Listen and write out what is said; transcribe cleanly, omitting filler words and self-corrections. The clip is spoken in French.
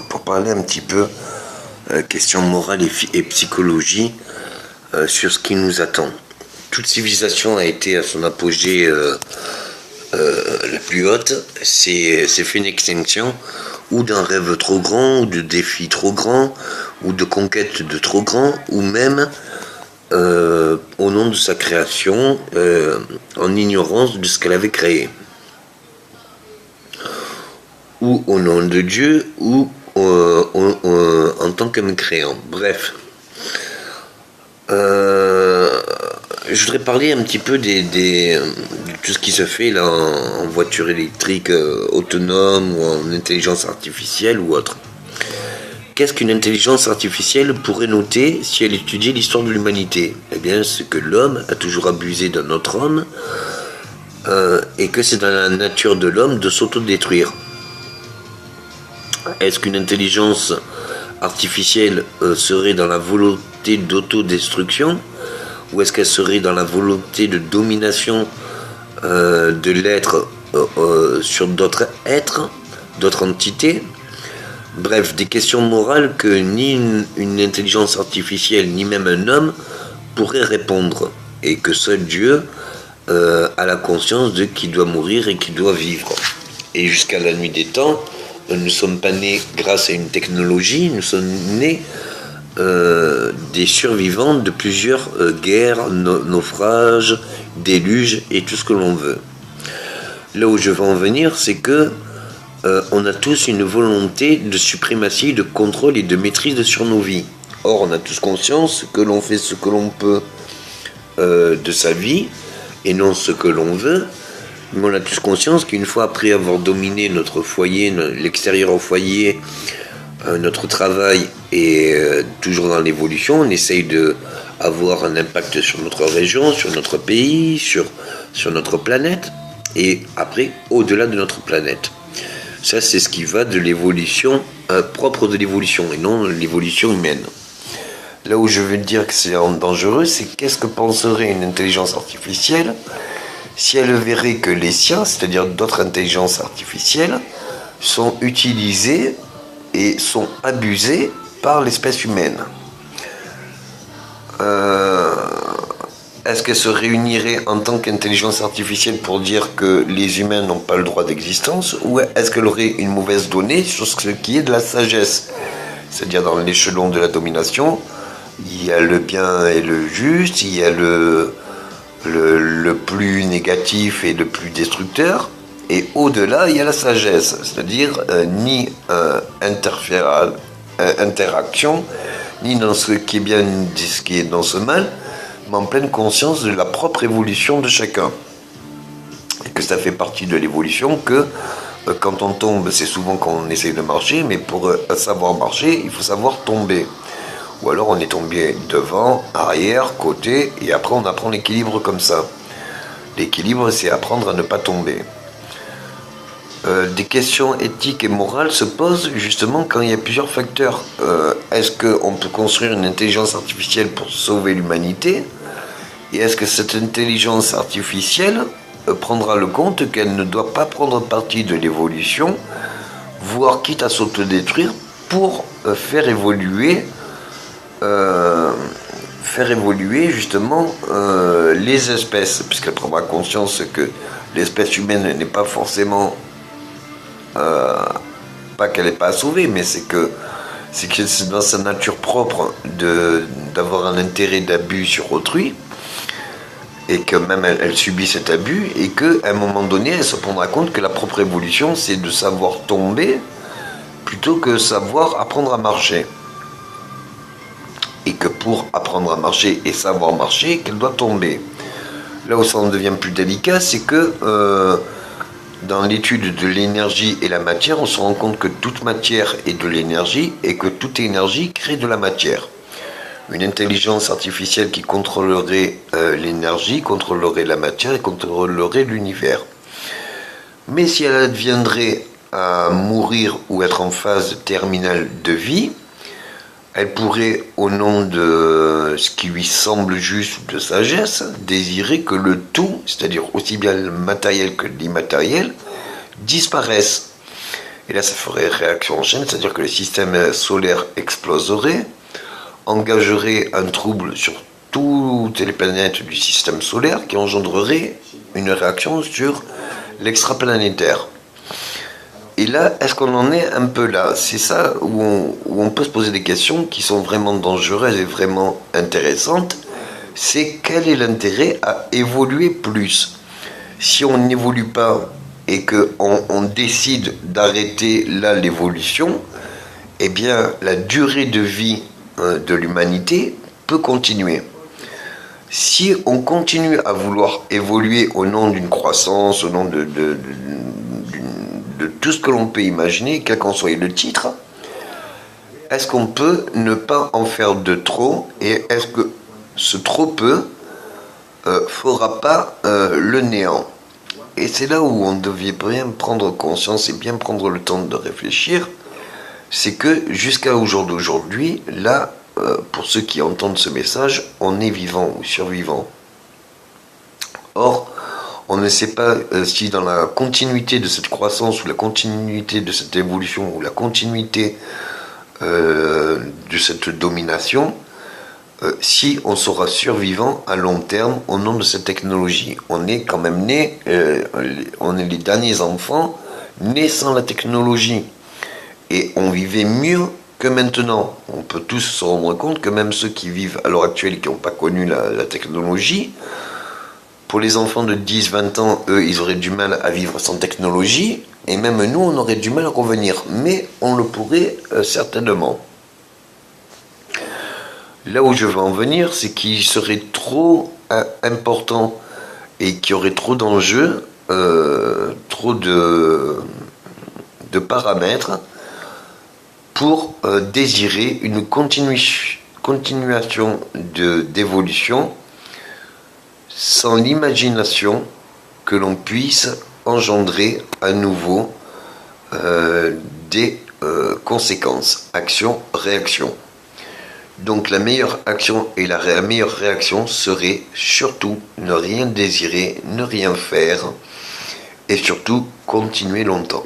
pour parler un petit peu question morale et psychologie sur ce qui nous attend. Toute civilisation a été à son apogée la plus haute, c'est fait une extinction ou d'un rêve trop grand, ou de défis trop grands, ou de conquêtes de trop grands, ou même au nom de sa création, en ignorance de ce qu'elle avait créé. Ou au nom de Dieu, ou en tant que mécréant. Bref. Je voudrais parler un petit peu de tout ce qui se fait là en voiture électrique autonome ou en intelligence artificielle ou autre. Qu'est-ce qu'une intelligence artificielle pourrait noter si elle étudiait l'histoire de l'humanité? Eh bien, c'est que l'homme a toujours abusé d'un autre homme et que c'est dans la nature de l'homme de s'autodétruire. Est-ce qu'une intelligence artificielle serait dans la volonté d'autodestruction ou est-ce qu'elle serait dans la volonté de domination de l'être sur d'autres êtres, d'autres entités? Bref, des questions morales que ni une intelligence artificielle ni même un homme pourrait répondre et que seul Dieu a la conscience de qui doit mourir et qui doit vivre. Et jusqu'à la nuit des temps, nous ne sommes pas nés grâce à une technologie, nous sommes nés des survivants de plusieurs guerres, naufrages, déluges et tout ce que l'on veut. Là où je veux en venir, c'est que on a tous une volonté de suprématie, de contrôle et de maîtrise sur nos vies. Or, on a tous conscience que l'on fait ce que l'on peut de sa vie et non ce que l'on veut. Mais on a tous conscience qu'une fois après avoir dominé notre foyer, l'extérieur au foyer, notre travail et toujours dans l'évolution, on essaye d'avoir un impact sur notre région, sur notre pays, sur notre planète et après au-delà de notre planète. Ça, c'est ce qui va de l'évolution propre de l'évolution et non l'évolution humaine. Là où je veux dire que c'est dangereux, c'est qu'est-ce que penserait une intelligence artificielle si elle verrait que les sciences, c'est-à-dire d'autres intelligences artificielles, sont utilisées et sont abusées par l'espèce humaine. Est-ce qu'elle se réunirait en tant qu'intelligence artificielle pour dire que les humains n'ont pas le droit d'existence, ou est-ce qu'elle aurait une mauvaise donnée sur ce qui est de la sagesse? C'est-à-dire dans l'échelon de la domination, il y a le bien et le juste, il y a le plus négatif et le plus destructeur, et au-delà il y a la sagesse, c'est-à-dire ni interaction, ni dans ce qui est bien ni ce qui est dans ce mal, mais en pleine conscience de la propre évolution de chacun, et que ça fait partie de l'évolution que quand on tombe, c'est souvent quand on essaye de marcher, mais pour savoir marcher, il faut savoir tomber. Ou alors on est tombé devant, arrière, côté, et après on apprend l'équilibre comme ça. L'équilibre, c'est apprendre à ne pas tomber. Des questions éthiques et morales se posent justement quand il y a plusieurs facteurs. Est-ce qu'on peut construire une intelligence artificielle pour sauver l'humanité? Et est-ce que cette intelligence artificielle prendra le compte qu'elle ne doit pas prendre partie de l'évolution, voire quitte à s'autodétruire pour faire évoluer justement les espèces, puisqu'elle prendra conscience que l'espèce humaine n'est pas forcément pas qu'elle n'est pas à sauver, mais c'est que c'est dans sa nature propre d'avoir un intérêt d'abus sur autrui, et que même elle subit cet abus, et qu'à un moment donné elle se rendra compte que la propre évolution c'est de savoir tomber plutôt que savoir apprendre à marcher. Et que pour apprendre à marcher et savoir marcher, qu'elle doit tomber. Là où ça en devient plus délicat, c'est que dans l'étude de l'énergie et la matière, on se rend compte que toute matière est de l'énergie et que toute énergie crée de la matière. Une intelligence artificielle qui contrôlerait l'énergie, contrôlerait la matière et contrôlerait l'univers. Mais si elle adviendrait à mourir ou être en phase terminale de vie, elle pourrait, au nom de ce qui lui semble juste de sagesse, désirer que le tout, c'est-à-dire aussi bien le matériel que l'immatériel, disparaisse. Et là, ça ferait réaction en chaîne, c'est-à-dire que le système solaire exploserait, engagerait un trouble sur toutes les planètes du système solaire qui engendrerait une réaction sur l'extraplanétaire. Et là, est-ce qu'on en est un peu là? C'est ça où on peut se poser des questions qui sont vraiment dangereuses et vraiment intéressantes. C'est quel est l'intérêt à évoluer plus? Si on n'évolue pas et qu'on décide d'arrêter là l'évolution, eh bien la durée de vie de l'humanité peut continuer. Si on continue à vouloir évoluer au nom d'une croissance, au nom de tout ce que l'on peut imaginer, quel qu'en soit le titre, est-ce qu'on peut ne pas en faire de trop, et est-ce que ce trop peu fera pas le néant? Et c'est là où on devait bien prendre conscience et bien prendre le temps de réfléchir, c'est que jusqu'à au jour d'aujourd'hui, là, pour ceux qui entendent ce message, on est vivant ou survivant. Or, on ne sait pas si dans la continuité de cette croissance ou la continuité de cette évolution ou la continuité de cette domination, si on sera survivant à long terme au nom de cette technologie. On est quand même né, on est les derniers enfants nés sans la technologie. Et on vivait mieux que maintenant. On peut tous se rendre compte que même ceux qui vivent à l'heure actuelle et qui n'ont pas connu la technologie, pour les enfants de 10-20 ans, eux, ils auraient du mal à vivre sans technologie, et même nous, on aurait du mal à revenir. Mais on le pourrait certainement. Là où je veux en venir, c'est qu'il serait trop important et qu'il y aurait trop d'enjeux, trop de paramètres pour désirer une continuation d'évolution sans l'imagination que l'on puisse engendrer à nouveau des conséquences, action-réaction. Donc la meilleure action et la meilleure réaction serait surtout ne rien désirer, ne rien faire et surtout continuer longtemps.